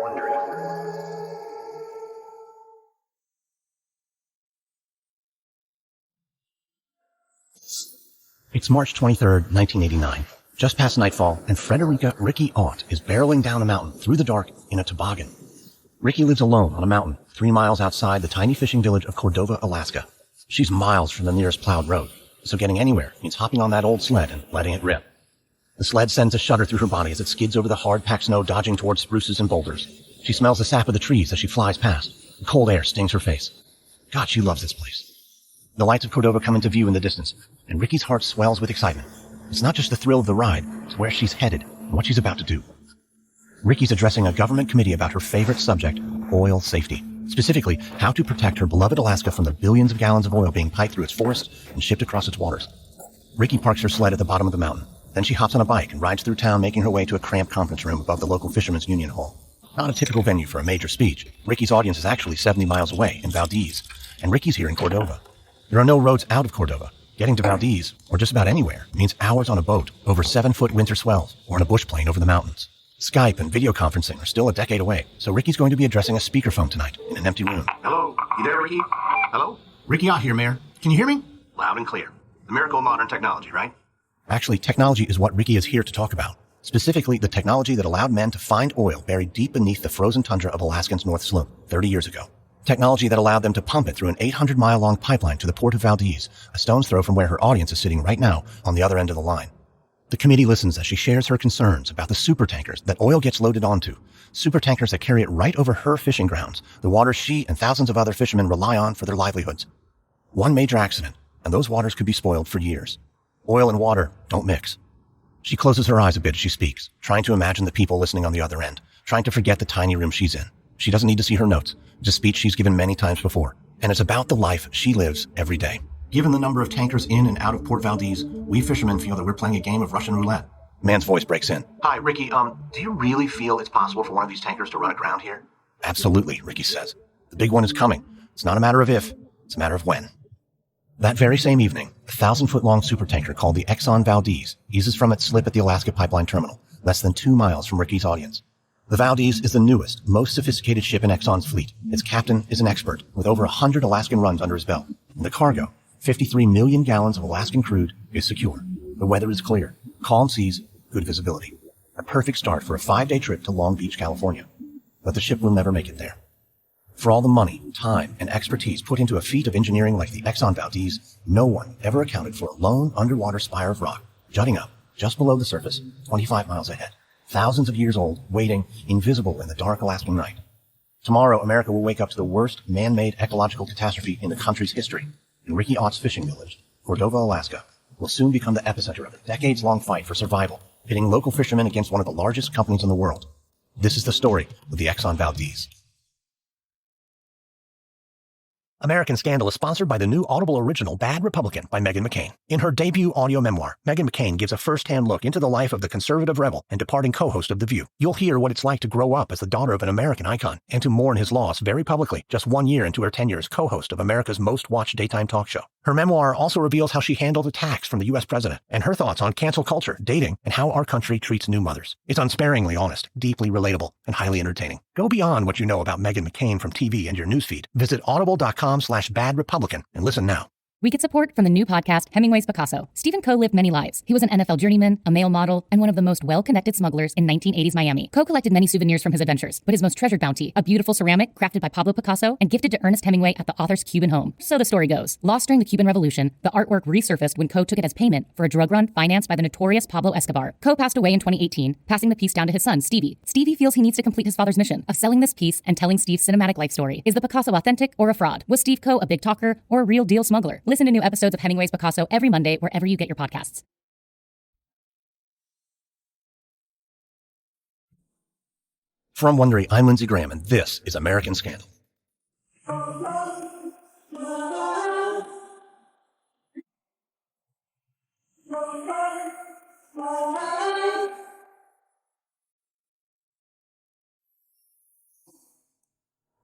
Wondery. It's March 23rd, 1989. Just past nightfall, and Frederica Ricky Ott is barreling down a mountain through the dark in a toboggan. Ricky lives alone on a mountain 3 miles outside the tiny fishing village of Cordova, Alaska. She's miles from the nearest plowed road, so getting anywhere means hopping on that old sled and letting it rip. The sled sends a shudder through her body as it skids over the hard-packed snow, dodging towards spruces and boulders. She smells the sap of the trees as she flies past. The cold air stings her face. God, she loves this place. The lights of Cordova come into view in the distance, and Ricky's heart swells with excitement. It's not just the thrill of the ride, it's where she's headed and what she's about to do. Ricky's addressing a government committee about her favorite subject, oil safety. Specifically, how to protect her beloved Alaska from the billions of gallons of oil being piped through its forest and shipped across its waters. Ricky parks her sled at the bottom of the mountain. Then she hops on a bike and rides through town, making her way to a cramped conference room above the local Fishermen's Union Hall. Not a typical venue for a major speech. Ricky's audience is actually 70 miles away in Valdez, and Ricky's here in Cordova. There are no roads out of Cordova. Getting to Valdez, or just about anywhere, means hours on a boat, over 7-foot winter swells, or in a bush plane over the mountains. Skype and video conferencing are still a decade away, so Ricky's going to be addressing a speakerphone tonight in an empty room. Hello? You there, Ricky? Hello? Ricky Ott here, Mayor. Can you hear me? Loud and clear. The miracle of modern technology, right? Actually, technology is what Ricky is here to talk about. Specifically, the technology that allowed men to find oil buried deep beneath the frozen tundra of Alaska's North Slope 30 years ago. Technology that allowed them to pump it through an 800-mile-long pipeline to the port of Valdez, a stone's throw from where her audience is sitting right now on the other end of the line. The committee listens as she shares her concerns about the supertankers that oil gets loaded onto, supertankers that carry it right over her fishing grounds, the waters she and thousands of other fishermen rely on for their livelihoods. One major accident, and those waters could be spoiled for years. Oil and water don't mix. She closes her eyes a bit as she speaks, trying to imagine the people listening on the other end, trying to forget the tiny room she's in. She doesn't need to see her notes. It's a speech she's given many times before, and it's about the life she lives every day. Given the number of tankers in and out of Port Valdez, we fishermen feel that we're playing a game of Russian roulette. A man's voice breaks in. Hi, Ricky, do you really feel it's possible for one of these tankers to run aground here? Absolutely, Ricky says. The big one is coming. It's not a matter of if, it's a matter of when. That very same evening, a 1,000-foot-long supertanker called the Exxon Valdez eases from its slip at the Alaska Pipeline Terminal, less than 2 miles from Ricky's audience. The Valdez is the newest, most sophisticated ship in Exxon's fleet. Its captain is an expert, with over 100 Alaskan runs under his belt. And the cargo, 53 million gallons of Alaskan crude, is secure. The weather is clear, calm seas, good visibility. A perfect start for a 5-day trip to Long Beach, California. But the ship will never make it there. For all the money, time, and expertise put into a feat of engineering like the Exxon Valdez, no one ever accounted for a lone underwater spire of rock, jutting up, just below the surface, 25 miles ahead. Thousands of years old, waiting, invisible in the dark Alaskan night. Tomorrow, America will wake up to the worst man-made ecological catastrophe in the country's history. And Ricky Ott's fishing village, Cordova, Alaska, will soon become the epicenter of a decades-long fight for survival, pitting local fishermen against one of the largest companies in the world. This is the story of the Exxon Valdez. American Scandal is sponsored by the new Audible original Bad Republican by Meghan McCain. In her debut audio memoir, Meghan McCain gives a first-hand look into the life of the conservative rebel and departing co-host of The View. You'll hear what it's like to grow up as the daughter of an American icon and to mourn his loss very publicly, just 1 year into her tenure as co-host of America's most-watched daytime talk show. Her memoir also reveals how she handled attacks from the U.S. president and her thoughts on cancel culture, dating, and how our country treats new mothers. It's unsparingly honest, deeply relatable, and highly entertaining. Go beyond what you know about Meghan McCain from TV and your newsfeed. Visit audible.com/badrepublican and listen now. We get support from the new podcast, Hemingway's Picasso. Stephen Coe lived many lives. He was an NFL journeyman, a male model, and one of the most well-connected smugglers in 1980s Miami. Coe collected many souvenirs from his adventures, but his most treasured bounty, a beautiful ceramic crafted by Pablo Picasso and gifted to Ernest Hemingway at the author's Cuban home. So the story goes. Lost during the Cuban Revolution, the artwork resurfaced when Coe took it as payment for a drug run financed by the notorious Pablo Escobar. Coe passed away in 2018, passing the piece down to his son, Stevie. Stevie feels he needs to complete his father's mission of selling this piece and telling Steve's cinematic life story. Is the Picasso authentic or a fraud? Was Steve Coe a big talker or a real deal smuggler? Listen to new episodes of Hemingway's Picasso every Monday wherever you get your podcasts. From Wondery, I'm Lindsey Graham, and this is American Scandal.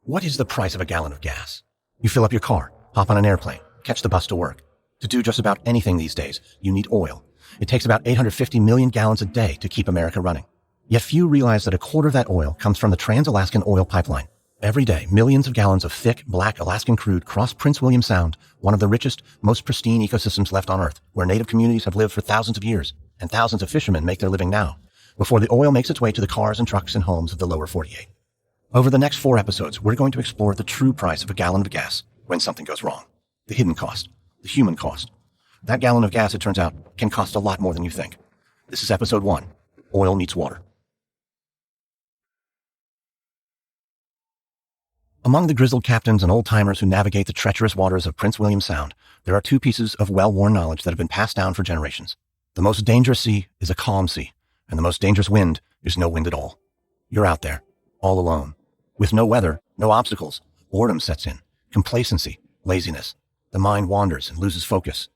What is the price of a gallon of gas? You fill up your car, hop on an airplane, catch the bus to work. To do just about anything these days, you need oil. It takes about 850 million gallons a day to keep America running. Yet few realize that a quarter of that oil comes from the Trans-Alaskan Oil Pipeline. Every day, millions of gallons of thick, black Alaskan crude cross Prince William Sound, one of the richest, most pristine ecosystems left on Earth, where native communities have lived for thousands of years, and thousands of fishermen make their living now, before the oil makes its way to the cars and trucks and homes of the lower 48. Over the next 4 episodes, we're going to explore the true price of a gallon of gas when something goes wrong. The hidden cost. The human cost. That gallon of gas, it turns out, can cost a lot more than you think. This is episode 1. Oil meets water. Among the grizzled captains and old-timers who navigate the treacherous waters of Prince William Sound, there are 2 pieces of well-worn knowledge that have been passed down for generations. The most dangerous sea is a calm sea, and the most dangerous wind is no wind at all. You're out there, all alone. With no weather, no obstacles, boredom sets in, complacency, laziness. The mind wanders and loses focus.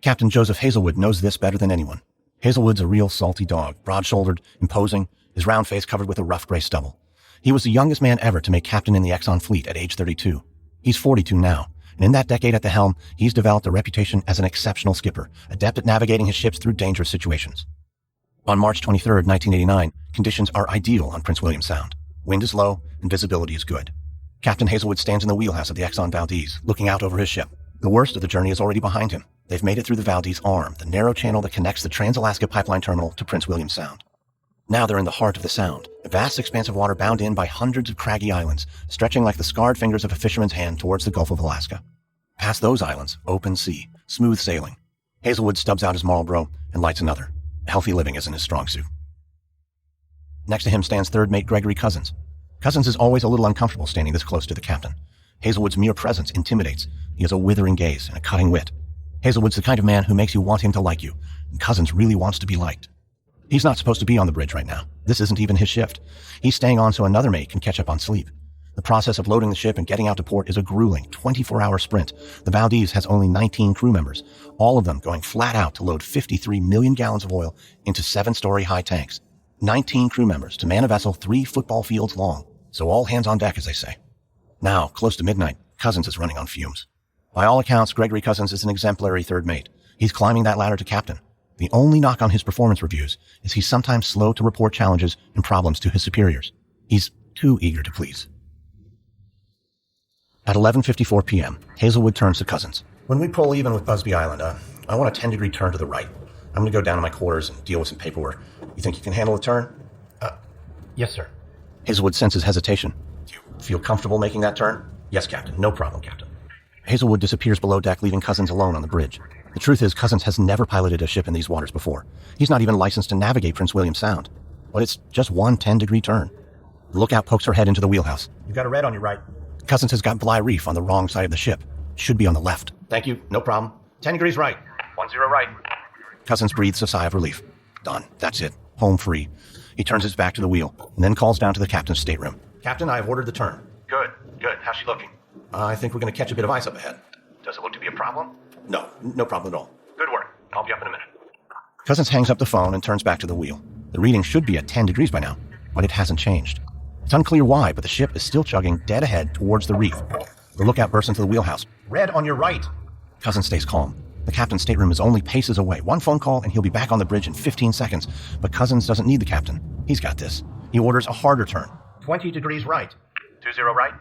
Captain Joseph Hazelwood knows this better than anyone. Hazelwood's a real salty dog, broad-shouldered, imposing, his round face covered with a rough gray stubble. He was the youngest man ever to make captain in the Exxon fleet at age 32. He's 42 now, and in that decade at the helm, he's developed a reputation as an exceptional skipper, adept at navigating his ships through dangerous situations. On March 23, 1989, conditions are ideal on Prince William Sound. Wind is low, and visibility is good. Captain Hazelwood stands in the wheelhouse of the Exxon Valdez, looking out over his ship. The worst of the journey is already behind him. They've made it through the Valdez Arm, the narrow channel that connects the Trans-Alaska Pipeline Terminal to Prince William Sound. Now they're in the heart of the Sound, a vast expanse of water bound in by hundreds of craggy islands, stretching like the scarred fingers of a fisherman's hand towards the Gulf of Alaska. Past those islands, open sea, smooth sailing. Hazelwood stubs out his Marlboro and lights another. Healthy living isn't his strong suit. Next to him stands third mate Gregory Cousins. Cousins is always a little uncomfortable standing this close to the captain. Hazelwood's mere presence intimidates. He has a withering gaze and a cutting wit. Hazelwood's the kind of man who makes you want him to like you, and Cousins really wants to be liked. He's not supposed to be on the bridge right now. This isn't even his shift. He's staying on so another mate can catch up on sleep. The process of loading the ship and getting out to port is a grueling 24-hour sprint. The Valdez has only 19 crew members, all of them going flat out to load 53 million gallons of oil into 7-story high tanks. 19 crew members to man a vessel 3 football fields long. So all hands on deck, as they say. Now, close to midnight, Cousins is running on fumes. By all accounts, Gregory Cousins is an exemplary third mate. He's climbing that ladder to captain. The only knock on his performance reviews is he's sometimes slow to report challenges and problems to his superiors. He's too eager to please. At 11:54 p.m., Hazelwood turns to Cousins. When we pull even with Busby Island, I want a 10-degree turn to the right. I'm going to go down to my quarters and deal with some paperwork. You think you can handle a turn? Yes, sir. Hazelwood senses hesitation. Do you feel comfortable making that turn? Yes, Captain. No problem, Captain. Hazelwood disappears below deck, leaving Cousins alone on the bridge. The truth is, Cousins has never piloted a ship in these waters before. He's not even licensed to navigate Prince William Sound. But it's just one 10-degree turn. The lookout pokes her head into the wheelhouse. You got a red on your right. Cousins has got Bligh Reef on the wrong side of the ship. Should be on the left. Thank you. No problem. 10 degrees right. 10 right. Cousins breathes a sigh of relief. Done. That's it. Home free. He turns his back to the wheel and then calls down to the captain's stateroom. Captain, I have ordered the turn. Good. How's she looking? I think we're going to catch a bit of ice up ahead. Does it look to be a problem? No problem at all. Good work. I'll be up in a minute. Cousins hangs up the phone and turns back to the wheel. The reading should be at 10 degrees by now, but it hasn't changed. It's unclear why, but the ship is still chugging dead ahead towards the reef. The lookout bursts into the wheelhouse. Red on your right. Cousins stays calm. The captain's stateroom is only paces away. One phone call and he'll be back on the bridge in 15 seconds. But Cousins doesn't need the captain. He's got this. He orders a harder turn. 20 degrees right. 20 right.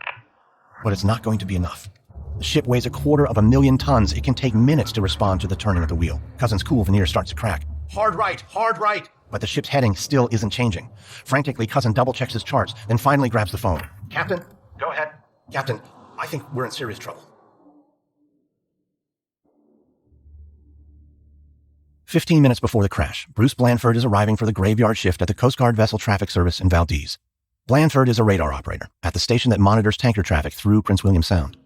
But it's not going to be enough. The ship weighs 250,000 tons. It can take minutes to respond to the turning of the wheel. Cousins' cool veneer starts to crack. Hard right. But the ship's heading still isn't changing. Frantically, Cousin double-checks his charts, then finally grabs the phone. Captain. Go ahead. Captain, I think we're in serious trouble. 15 minutes before the crash, Bruce Blandford is arriving for the graveyard shift at the Coast Guard Vessel Traffic Service in Valdez. Blandford is a radar operator at the station that monitors tanker traffic through Prince William Sound.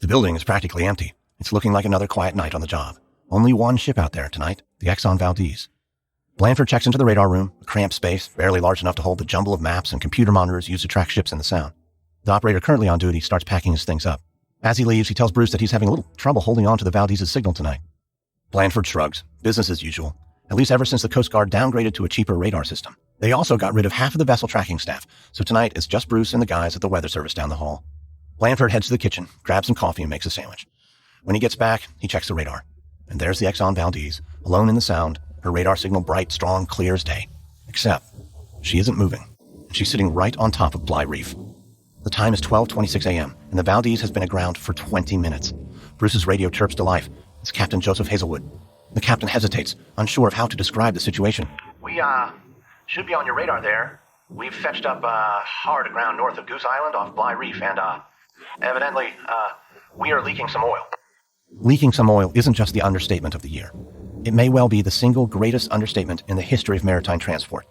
The building is practically empty. It's looking like another quiet night on the job. Only one ship out there tonight, the Exxon Valdez. Blandford checks into the radar room, a cramped space, barely large enough to hold the jumble of maps and computer monitors used to track ships in the Sound. The operator currently on duty starts packing his things up. As he leaves, he tells Bruce that he's having a little trouble holding on to the Valdez's signal tonight. Blandford shrugs. Business as usual. At least ever since the Coast Guard downgraded to a cheaper radar system. They also got rid of half of the vessel tracking staff, so tonight it's just Bruce and the guys at the weather service down the hall. Blandford heads to the kitchen, grabs some coffee and makes a sandwich. When he gets back, he checks the radar. And there's the Exxon Valdez, alone in the Sound, her radar signal bright, strong, clear as day. Except, She isn't moving. She's sitting right on top of Bly Reef. The time is 12:26 a.m., and the Valdez has been aground for 20 minutes. Bruce's radio chirps to life. It's Captain Joseph Hazelwood. The captain hesitates, unsure of how to describe the situation. We, should be on your radar there. We've fetched up, hard aground north of Goose Island off Bly Reef, and, evidently, we are leaking some oil. Leaking some oil isn't just the understatement of the year. It may well be the single greatest understatement in the history of maritime transport.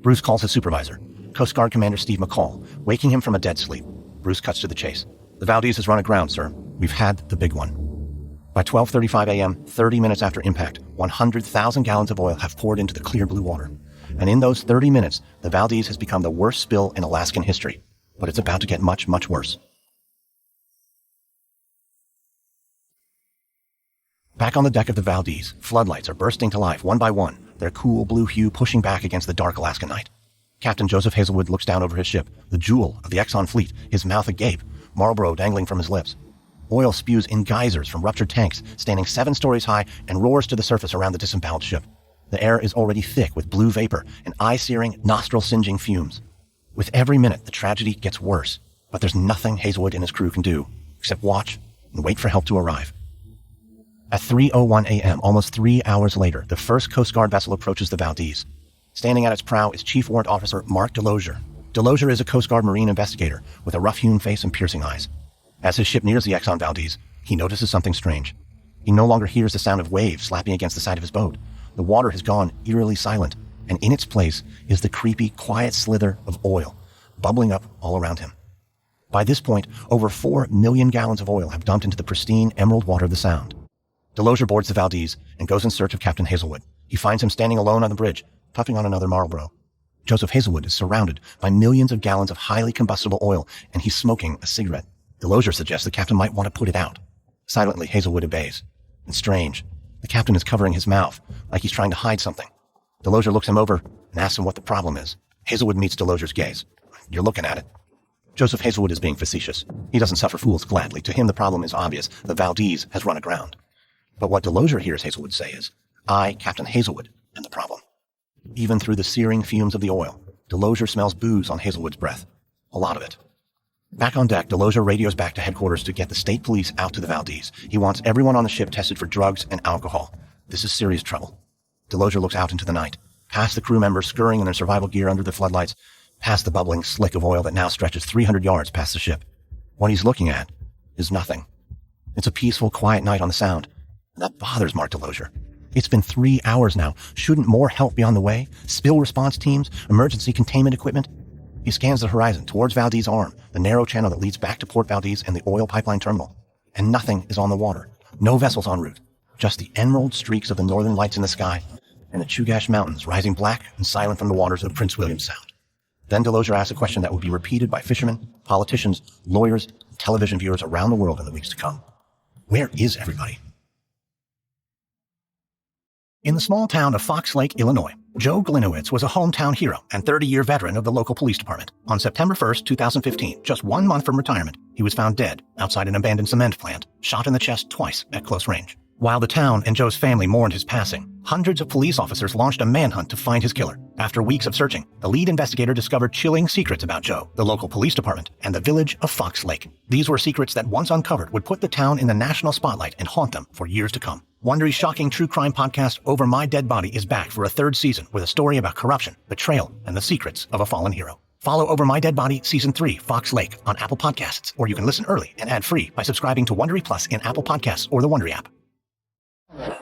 Bruce calls his supervisor, Coast Guard Commander Steve McCall, waking him from a dead sleep. Bruce cuts to the chase. The Valdez has run aground, sir. We've had the big one. By 12:35 a.m., 30 minutes after impact, 100,000 gallons of oil have poured into the clear blue water. And in those 30 minutes, the Valdez has become the worst spill in Alaskan history. But it's about to get much, much worse. Back on the deck of the Valdez, floodlights are bursting to life one by one, their cool blue hue pushing back against the dark Alaskan night. Captain Joseph Hazelwood looks down over his ship, the jewel of the Exxon fleet, his mouth agape, Marlboro dangling from his lips. Oil spews in geysers from ruptured tanks, standing 7 stories high, and roars to the surface around the disemboweled ship. The air is already thick with blue vapor and eye-searing, nostril-singeing fumes. With every minute, the tragedy gets worse, but there's nothing Hazelwood and his crew can do, except watch and wait for help to arrive. At 3:01 a.m., almost 3 hours later, the first Coast Guard vessel approaches the Valdez. Standing at its prow is Chief Warrant Officer Mark Delosier. Delosier is a Coast Guard Marine investigator with a rough-hewn face and piercing eyes. As his ship nears the Exxon Valdez, he notices something strange. He no longer hears the sound of waves slapping against the side of his boat. The water has gone eerily silent, and in its place is the creepy, quiet slither of oil, bubbling up all around him. By this point, over 4 million gallons of oil have dumped into the pristine emerald water of the Sound. Delosier boards the Valdez and goes in search of Captain Hazelwood. He finds him standing alone on the bridge, puffing on another Marlboro. Joseph Hazelwood is surrounded by millions of gallons of highly combustible oil, and he's smoking a cigarette. Delosier suggests the captain might want to put it out. Silently, Hazelwood obeys. It's strange. The captain is covering his mouth, like he's trying to hide something. Delosier looks him over and asks him what the problem is. Hazelwood meets Delosier's gaze. You're looking at it. Joseph Hazelwood is being facetious. He doesn't suffer fools gladly. To him, the problem is obvious. The Valdez has run aground. But what Delosier hears Hazelwood say is, I, Captain Hazelwood, am the problem. Even through the searing fumes of the oil, Delosier smells booze on Hazelwood's breath. A lot of it. Back on deck, Delosier radios back to headquarters to get the state police out to the Valdez. He wants everyone on the ship tested for drugs and alcohol. This is serious trouble. Delosier looks out into the night, past the crew members scurrying in their survival gear under the floodlights, past the bubbling slick of oil that now stretches 300 yards past the ship. What he's looking at is nothing. It's a peaceful, quiet night on the Sound. That bothers Mark Delosier. It's been 3 hours now. Shouldn't more help be on the way? Spill response teams? Emergency containment equipment? He scans the horizon towards Valdez Arm, the narrow channel that leads back to Port Valdez and the oil pipeline terminal. And nothing is on the water. No vessels en route. Just the emerald streaks of the northern lights in the sky and the Chugach Mountains rising black and silent from the waters of Prince William Sound. Then Delosier asks a question that will be repeated by fishermen, politicians, lawyers, and television viewers around the world in the weeks to come. Where is everybody? In the small town of Fox Lake, Illinois, Joe Glinowitz was a hometown hero and 30-year veteran of the local police department. On September 1st, 2015, just 1 month from retirement, he was found dead outside an abandoned cement plant, shot in the chest twice at close range. While the town and Joe's family mourned his passing, hundreds of police officers launched a manhunt to find his killer. After weeks of searching, the lead investigator discovered chilling secrets about Joe, the local police department, and the village of Fox Lake. These were secrets that, once uncovered, would put the town in the national spotlight and haunt them for years to come. Wondery's shocking true crime podcast, Over My Dead Body, is back for a 3rd season with a story about corruption, betrayal, and the secrets of a fallen hero. Follow Over My Dead Body Season 3, Fox Lake, on Apple Podcasts, or you can listen early and ad-free by subscribing to Wondery Plus in Apple Podcasts or the Wondery app.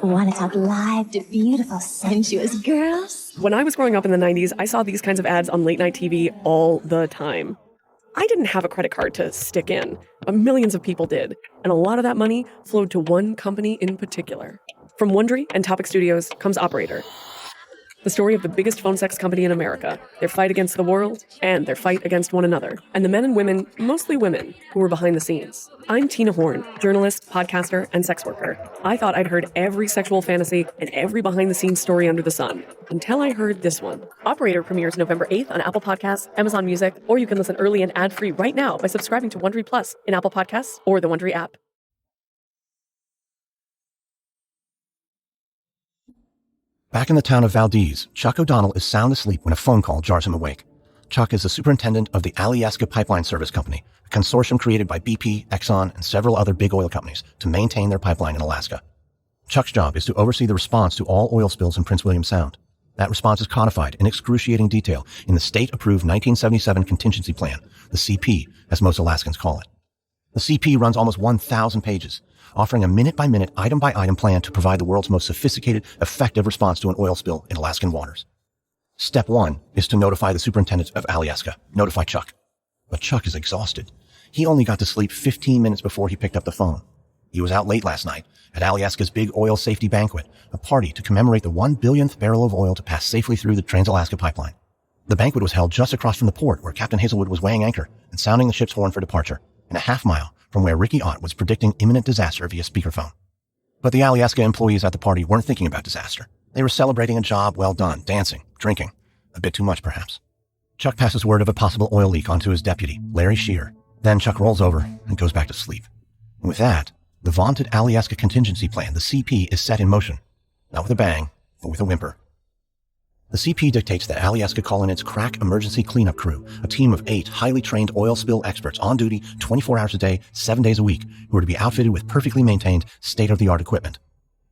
Want to talk live to beautiful, sensuous girls? When I was growing up in the 90s, I saw these kinds of ads on late night TV all the time. I didn't have a credit card to stick in, but millions of people did, and a lot of that money flowed to one company in particular. From Wondery and Topic Studios comes Operator, the story of the biggest phone sex company in America, their fight against the world, and their fight against one another, and the men and women, mostly women, who were behind the scenes. I'm Tina Horn, journalist, podcaster, and sex worker. I thought I'd heard every sexual fantasy and every behind-the-scenes story under the sun, until I heard this one. Operator premieres November 8th on Apple Podcasts, Amazon Music, or you can listen early and ad-free right now by subscribing to Wondery Plus in Apple Podcasts or the Wondery app. Back in the town of Valdez, Chuck O'Donnell is sound asleep when a phone call jars him awake. Chuck is the superintendent of the Alaska Pipeline Service Company, a consortium created by BP, Exxon, and several other big oil companies to maintain their pipeline in Alaska. Chuck's job is to oversee the response to all oil spills in Prince William Sound. That response is codified in excruciating detail in the state-approved 1977 Contingency Plan, the CP, as most Alaskans call it. The CP runs almost 1,000 pages, offering a minute-by-minute, item-by-item plan to provide the world's most sophisticated, effective response to an oil spill in Alaskan waters. Step 1 is to notify the superintendent of Alaska, notify Chuck. But Chuck is exhausted. He only got to sleep 15 minutes before he picked up the phone. He was out late last night at Alaska's big oil safety banquet, a party to commemorate the 1 billionth barrel of oil to pass safely through the Trans-Alaska Pipeline. The banquet was held just across from the port where Captain Hazelwood was weighing anchor and sounding the ship's horn for departure, and a half-mile from where Ricky Ott was predicting imminent disaster via speakerphone. But the Alaska employees at the party weren't thinking about disaster. They were celebrating a job well done, dancing, drinking. A bit too much, perhaps. Chuck passes word of a possible oil leak onto his deputy, Larry Shear. Then Chuck rolls over and goes back to sleep. And with that, the vaunted Alaska Contingency Plan, the CP, is set in motion. Not with a bang, but with a whimper. The CP dictates that Alaska call in its crack emergency cleanup crew, a team of 8 highly trained oil spill experts on duty 24 hours a day, 7 days a week, who are to be outfitted with perfectly maintained, state-of-the-art equipment.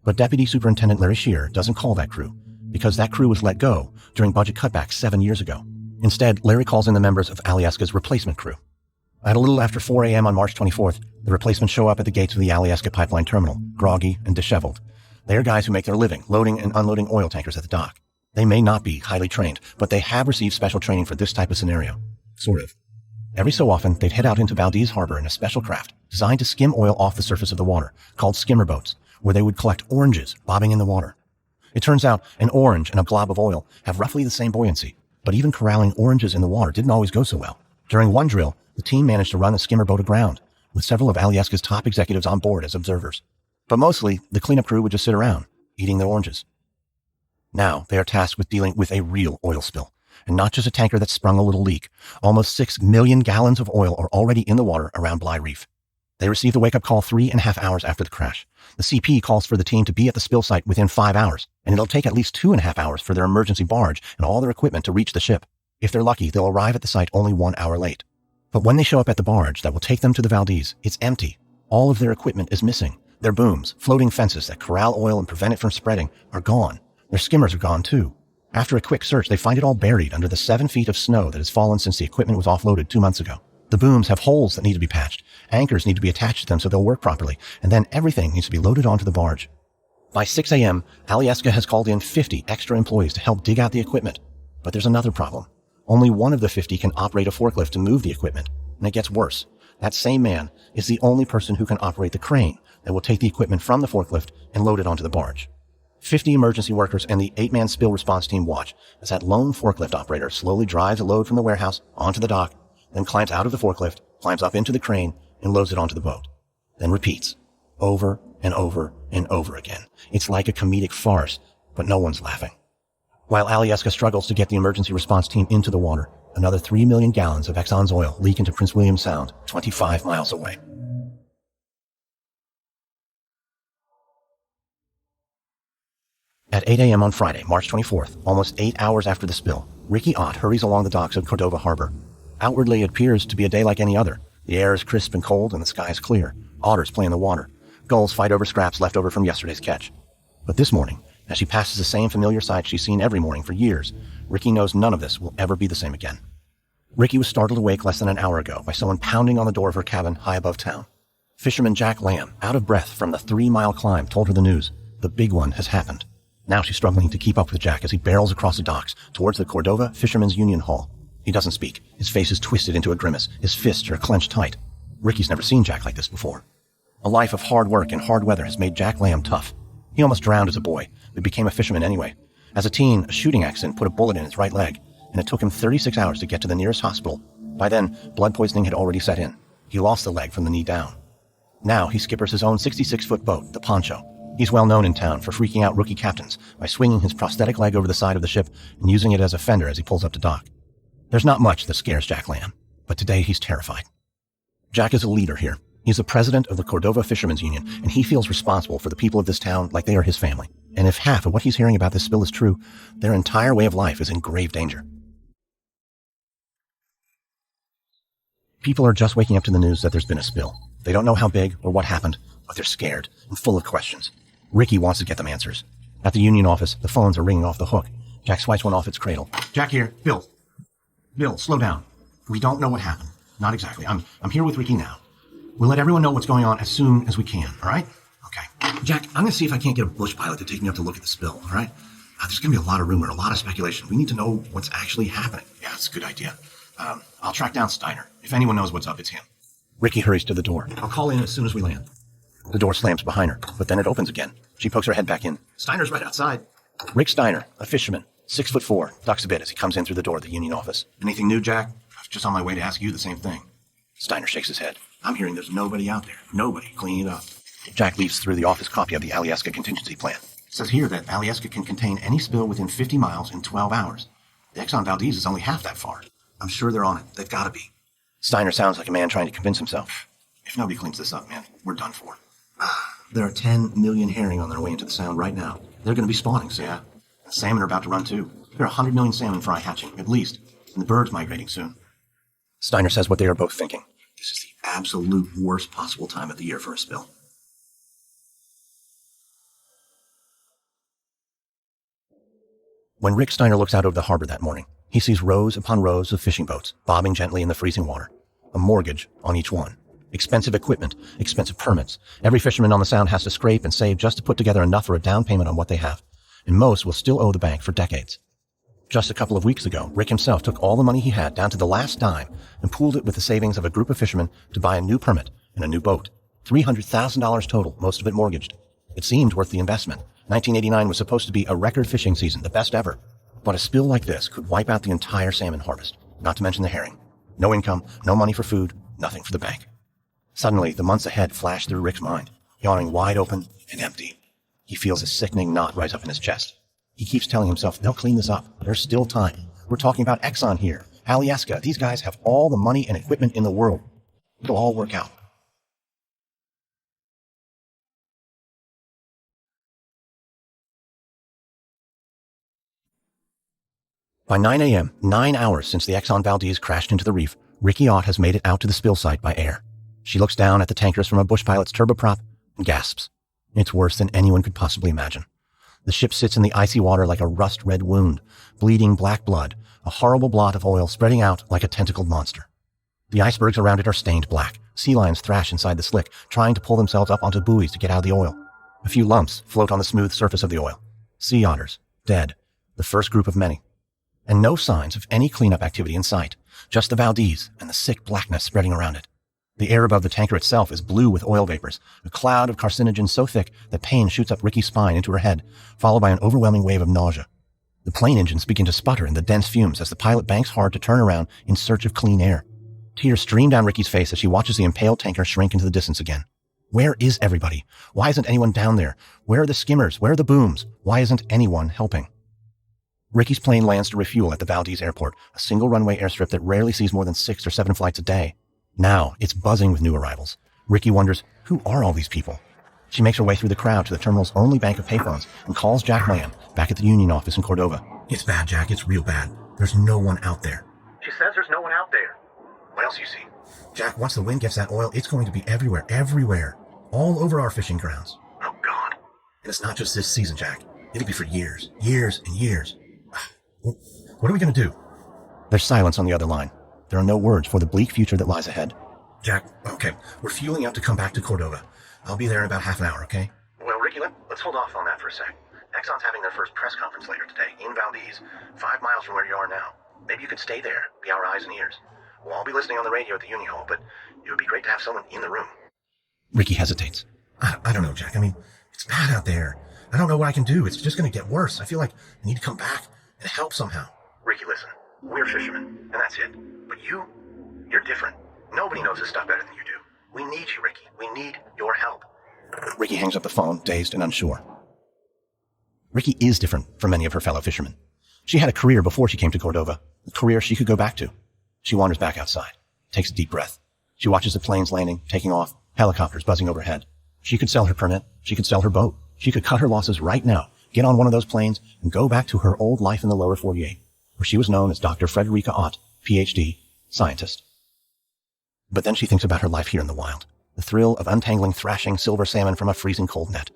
But Deputy Superintendent Larry Shear doesn't call that crew, because that crew was let go during budget cutbacks 7 years ago. Instead, Larry calls in the members of Alaska's replacement crew. At a little after 4 a.m. on March 24th, the replacements show up at the gates of the Alaska Pipeline Terminal, groggy and disheveled. They are guys who make their living loading and unloading oil tankers at the dock. They may not be highly trained, but they have received special training for this type of scenario. Sort of. Every so often, they'd head out into Valdez Harbor in a special craft designed to skim oil off the surface of the water, called skimmer boats, where they would collect oranges bobbing in the water. It turns out an orange and a blob of oil have roughly the same buoyancy, but even corralling oranges in the water didn't always go so well. During one drill, the team managed to run the skimmer boat aground, with several of Alaska's top executives on board as observers. But mostly, the cleanup crew would just sit around, eating their oranges. Now, they are tasked with dealing with a real oil spill, and not just a tanker that sprung a little leak. Almost 6 million gallons of oil are already in the water around Bly Reef. They received the wake-up call 3.5 hours after the crash. The CP calls for the team to be at the spill site within 5 hours, and it'll take at least 2.5 hours for their emergency barge and all their equipment to reach the ship. If they're lucky, they'll arrive at the site only 1 hour late. But when they show up at the barge that will take them to the Valdez, it's empty. All of their equipment is missing. Their booms, floating fences that corral oil and prevent it from spreading, are gone. Their skimmers are gone too. After a quick search, they find it all buried under the 7 feet of snow that has fallen since the equipment was offloaded 2 months ago. The booms have holes that need to be patched. Anchors need to be attached to them so they'll work properly. And then everything needs to be loaded onto the barge. By 6 a.m., Alaska has called in 50 extra employees to help dig out the equipment. But there's another problem. Only one of the 50 can operate a forklift to move the equipment. And it gets worse. That same man is the only person who can operate the crane that will take the equipment from the forklift and load it onto the barge. 50 emergency workers and the 8-man spill response team watch as that lone forklift operator slowly drives a load from the warehouse onto the dock, then climbs out of the forklift, climbs up into the crane, and loads it onto the boat. Then repeats. Over and over and over again. It's like a comedic farce, but no one's laughing. While Alaska struggles to get the emergency response team into the water, another 3 million gallons of Exxon's oil leak into Prince William Sound, 25 miles away. At 8 a.m. on Friday, March 24th, almost 8 hours after the spill, Ricky Ott hurries along the docks of Cordova Harbor. Outwardly, it appears to be a day like any other. The air is crisp and cold, and the sky is clear. Otters play in the water. Gulls fight over scraps left over from yesterday's catch. But this morning, as she passes the same familiar sight she's seen every morning for years, Ricky knows none of this will ever be the same again. Ricky was startled awake less than an hour ago by someone pounding on the door of her cabin high above town. Fisherman Jack Lamb, out of breath from the 3-mile climb, told her the news. The big one has happened. Now she's struggling to keep up with Jack as he barrels across the docks towards the Cordova Fishermen's Union Hall. He doesn't speak. His face is twisted into a grimace. His fists are clenched tight. Ricky's never seen Jack like this before. A life of hard work and hard weather has made Jack Lamb tough. He almost drowned as a boy, but became a fisherman anyway. As a teen, a shooting accident put a bullet in his right leg, and it took him 36 hours to get to the nearest hospital. By then, blood poisoning had already set in. He lost the leg from the knee down. Now he skippers his own 66-foot boat, the Poncho. He's well known in town for freaking out rookie captains by swinging his prosthetic leg over the side of the ship and using it as a fender as he pulls up to dock. There's not much that scares Jack Lamb, but today he's terrified. Jack is a leader here. He's the president of the Cordova Fishermen's Union, and he feels responsible for the people of this town like they are his family. And if half of what he's hearing about this spill is true, their entire way of life is in grave danger. People are just waking up to the news that there's been a spill. They don't know how big or what happened, but they're scared and full of questions. Ricky wants to get them answers. At the union office, the phones are ringing off the hook. Jack swipes one off its cradle. Jack here. Bill, slow down. We don't know what happened. Not exactly. I'm here with Ricky now. We'll let everyone know what's going on as soon as we can, all right? Okay. Jack, I'm going to see if I can't get a bush pilot to take me up to look at the spill, all right? There's going to be a lot of rumor, a lot of speculation. We need to know what's actually happening. Yeah, that's a good idea. I'll track down Steiner. If anyone knows what's up, it's him. Ricky hurries to the door. I'll call in as soon as we land. The door slams behind her, but then it opens again. She pokes her head back in. Steiner's right outside. Rick Steiner, a fisherman, 6'4", ducks a bit as he comes in through the door of the union office. Anything new, Jack? I was just on my way to ask you the same thing. Steiner shakes his head. I'm hearing there's nobody out there. Nobody cleaning it up. Jack leaves through the office copy of the Alyeska contingency plan. It says here that Alyeska can contain any spill within 50 miles in 12 hours. The Exxon Valdez is only half that far. I'm sure they're on it. They've got to be. Steiner sounds like a man trying to convince himself. If nobody cleans this up, man, we're done for. There are 10 million herring on their way into the sound right now. They're going to be spawning soon. Yeah. The salmon are about to run too. There are 100 million salmon fry hatching, at least. And the birds migrating soon. Steiner says what they are both thinking. This is the absolute worst possible time of the year for a spill. When Rick Steiner looks out over the harbor that morning, he sees rows upon rows of fishing boats bobbing gently in the freezing water. A mortgage on each one. Expensive equipment, expensive permits. Every fisherman on the Sound has to scrape and save just to put together enough for a down payment on what they have. And most will still owe the bank for decades. Just a couple of weeks ago, Rick himself took all the money he had down to the last dime and pooled it with the savings of a group of fishermen to buy a new permit and a new boat. $300,000 total, most of it mortgaged. It seemed worth the investment. 1989 was supposed to be a record fishing season, the best ever. But a spill like this could wipe out the entire salmon harvest, not to mention the herring. No income, no money for food, nothing for the bank. Suddenly, the months ahead flashed through Rick's mind, yawning wide open and empty. He feels a sickening knot rise up in his chest. He keeps telling himself, they'll clean this up. There's still time. We're talking about Exxon here, Alyeska. These guys have all the money and equipment in the world. It'll all work out. By 9 a.m., 9 hours since the Exxon Valdez crashed into the reef, Ricky Ott has made it out to the spill site by air. She looks down at the tankers from a bush pilot's turboprop and gasps. It's worse than anyone could possibly imagine. The ship sits in the icy water like a rust-red wound, bleeding black blood, a horrible blot of oil spreading out like a tentacled monster. The icebergs around it are stained black. Sea lions thrash inside the slick, trying to pull themselves up onto buoys to get out of the oil. A few lumps float on the smooth surface of the oil. Sea otters, dead, the first group of many. And no signs of any cleanup activity in sight, just the Valdez and the sick blackness spreading around it. The air above the tanker itself is blue with oil vapors, a cloud of carcinogens so thick that pain shoots up Ricky's spine into her head, followed by an overwhelming wave of nausea. The plane engines begin to sputter in the dense fumes as the pilot banks hard to turn around in search of clean air. Tears stream down Ricky's face as she watches the impaled tanker shrink into the distance again. Where is everybody? Why isn't anyone down there? Where are the skimmers? Where are the booms? Why isn't anyone helping? Ricky's plane lands to refuel at the Valdez airport, a single runway airstrip that rarely sees more than 6 or 7 flights a day. Now, it's buzzing with new arrivals. Ricky wonders, who are all these people? She makes her way through the crowd to the terminal's only bank of payphones and calls Jack Lamb, back at the union office in Cordova. It's bad, Jack. It's real bad. There's no one out there. She says there's no one out there. What else you see? Jack, once the wind gets that oil, it's going to be everywhere. All over our fishing grounds. Oh, God. And it's not just this season, Jack. It'll be for years and years. What are we going to do? There's silence on the other line. There are no words for the bleak future that lies ahead. Jack, okay, we're fueling up to come back to Cordova. I'll be there in about half an hour, okay? Well, Ricky, let's hold off on that for a sec. Exxon's having their first press conference later today in Valdez, 5 miles from where you are now. Maybe you could stay there, be our eyes and ears. We'll all be listening on the radio at the Union Hall, but it would be great to have someone in the room. Ricky hesitates. I don't know, Jack. I mean, it's bad out there. I don't know what I can do. It's just going to get worse. I feel like I need to come back and help somehow. Ricky, listen. We're fishermen, and that's it. But you're different. Nobody knows this stuff better than you do. We need you, Ricky. We need your help. Ricky hangs up the phone, dazed and unsure. Ricky is different from many of her fellow fishermen. She had a career before she came to Cordova, a career she could go back to. She wanders back outside, takes a deep breath. She watches the planes landing, taking off, helicopters buzzing overhead. She could sell her permit. She could sell her boat. She could cut her losses right now get on one of those planes, and go back to her old life in the lower 48, where she was known as Dr. Frederica Ott, Ph.D., scientist. But then she thinks about her life here in the wild. The thrill of untangling thrashing silver salmon from a freezing cold net.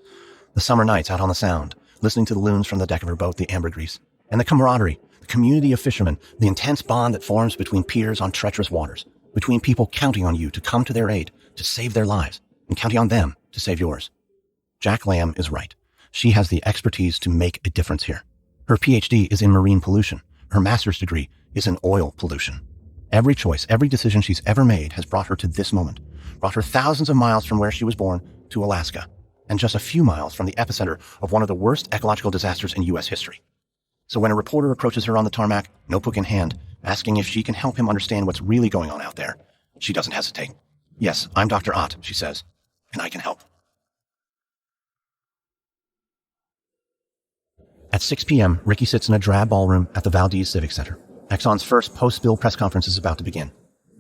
The summer nights out on the Sound, listening to the loons from the deck of her boat, the Ambergris. And the camaraderie, the community of fishermen, the intense bond that forms between peers on treacherous waters, between people counting on you to come to their aid, to save their lives, and counting on them to save yours. Jack Lamb is right. She has the expertise to make a difference here. Her PhD is in marine pollution. Her master's degree is in oil pollution. Every choice, every decision she's ever made has brought her to this moment, brought her thousands of miles from where she was born to Alaska, and just a few miles from the epicenter of one of the worst ecological disasters in U.S. history. So when a reporter approaches her on the tarmac, notebook in hand, asking if she can help him understand what's really going on out there, she doesn't hesitate. Yes, I'm Dr. Ott, she says, and I can help. At 6 p.m., Ricky sits in a drab ballroom at the Valdez Civic Center. Exxon's first post-spill press conference is about to begin.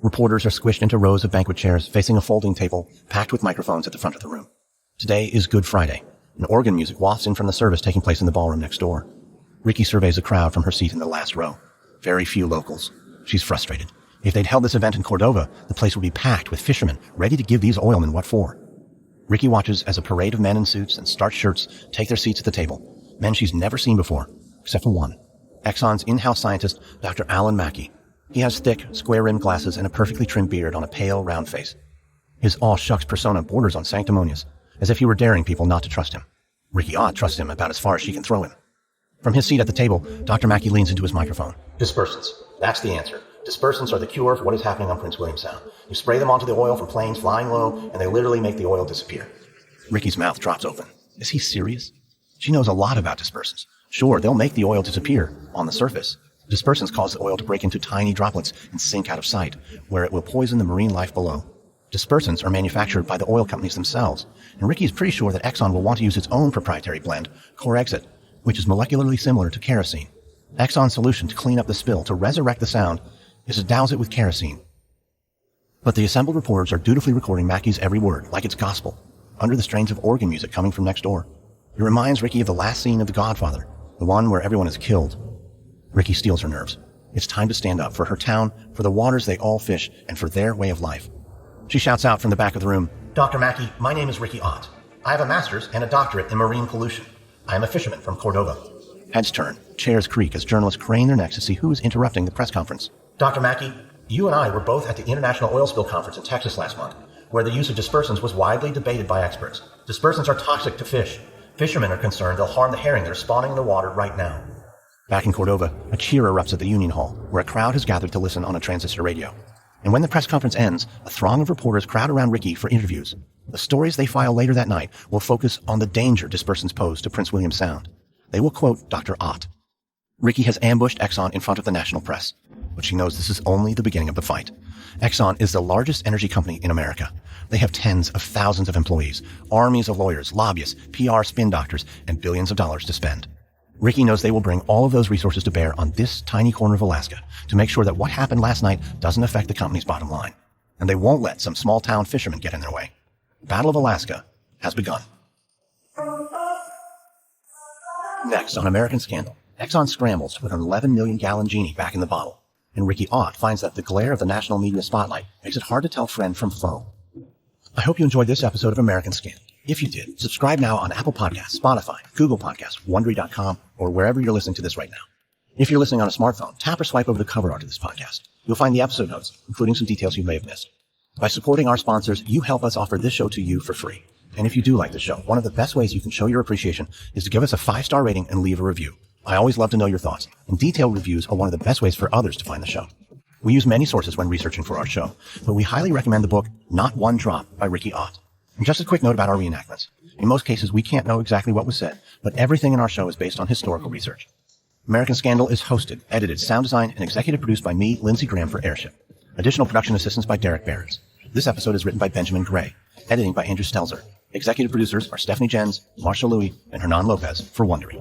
Reporters are squished into rows of banquet chairs facing a folding table packed with microphones at the front of the room. Today is Good Friday, and organ music wafts in from the service taking place in the ballroom next door. Ricky surveys the crowd from her seat in the last row. Very few locals. She's frustrated. If they'd held this event in Cordova, the place would be packed with fishermen ready to give these oilmen what for. Ricky watches as a parade of men in suits and starched shirts take their seats at the table. Men she's never seen before, except for one. Exxon's in-house scientist, Dr. Alan Mackey. He has thick, square-rimmed glasses and a perfectly trimmed beard on a pale, round face. His all-shucks persona borders on sanctimonious, as if he were daring people not to trust him. Ricky Ott trusts him about as far as she can throw him. From his seat at the table, Dr. Mackey leans into his microphone. Dispersants. That's the answer. Dispersants are the cure for what is happening on Prince William Sound. You spray them onto the oil from planes flying low, and they literally make the oil disappear. Ricky's mouth drops open. Is he serious? She knows a lot about dispersants. Sure, they'll make the oil disappear on the surface. Dispersants cause the oil to break into tiny droplets and sink out of sight, where it will poison the marine life below. Dispersants are manufactured by the oil companies themselves, and Ricky is pretty sure that Exxon will want to use its own proprietary blend, Core Exit, which is molecularly similar to kerosene. Exxon's solution to clean up the spill, to resurrect the Sound, is to douse it with kerosene. But the assembled reporters are dutifully recording Mackey's every word, like it's gospel, under the strains of organ music coming from next door. It reminds Ricky of the last scene of The Godfather, the one where everyone is killed. Ricky steals her nerves. It's time to stand up for her town, for the waters they all fish, and for their way of life. She shouts out from the back of the room, Dr. Mackey, my name is Ricky Ott. I have a master's and a doctorate in marine pollution. I am a fisherman from Cordova. Heads turn, chairs creak as journalists crane their necks to see who is interrupting the press conference. Dr. Mackey, you and I were both at the International Oil Spill Conference in Texas last month, where the use of dispersants was widely debated by experts. Dispersants are toxic to fish. Fishermen are concerned they'll harm the herring that are spawning in the water right now. Back in Cordova, a cheer erupts at the Union Hall, where a crowd has gathered to listen on a transistor radio. And when the press conference ends, a throng of reporters crowd around Ricky for interviews. The stories they file later that night will focus on the danger dispersants pose to Prince William Sound. They will quote Dr. Ott. Ricky has ambushed Exxon in front of the national press, but she knows this is only the beginning of the fight. Exxon is the largest energy company in America. They have tens of thousands of employees, armies of lawyers, lobbyists, PR spin doctors, and billions of dollars to spend. Ricky knows they will bring all of those resources to bear on this tiny corner of Alaska to make sure that what happened last night doesn't affect the company's bottom line. And they won't let some small-town fishermen get in their way. The Battle of Alaska has begun. Next on American Scandal, Exxon scrambles with an 11 million gallon genie back in the bottle, and Ricky Ott finds that the glare of the national media spotlight makes it hard to tell friend from foe. I hope you enjoyed this episode of American Scandal. If you did, subscribe now on Apple Podcasts, Spotify, Google Podcasts, Wondery.com, or wherever you're listening to this right now. If you're listening on a smartphone, tap or swipe over the cover art of this podcast. You'll find the episode notes, including some details you may have missed. By supporting our sponsors, you help us offer this show to you for free. And if you do like the show, one of the best ways you can show your appreciation is to give us a 5-star rating and leave a review. I always love to know your thoughts, and detailed reviews are one of the best ways for others to find the show. We use many sources when researching for our show, but we highly recommend the book Not One Drop by Ricky Ott. And just a quick note about our reenactments. In most cases, we can't know exactly what was said, but everything in our show is based on historical research. American Scandal is hosted, edited, sound designed, and executive produced by me, Lindsey Graham, for Airship. Additional production assistance by Derek Barrett. This episode is written by Benjamin Gray. Editing by Andrew Stelzer. Executive producers are Stephanie Jens, Marsha Louie, and Hernan Lopez for Wondery.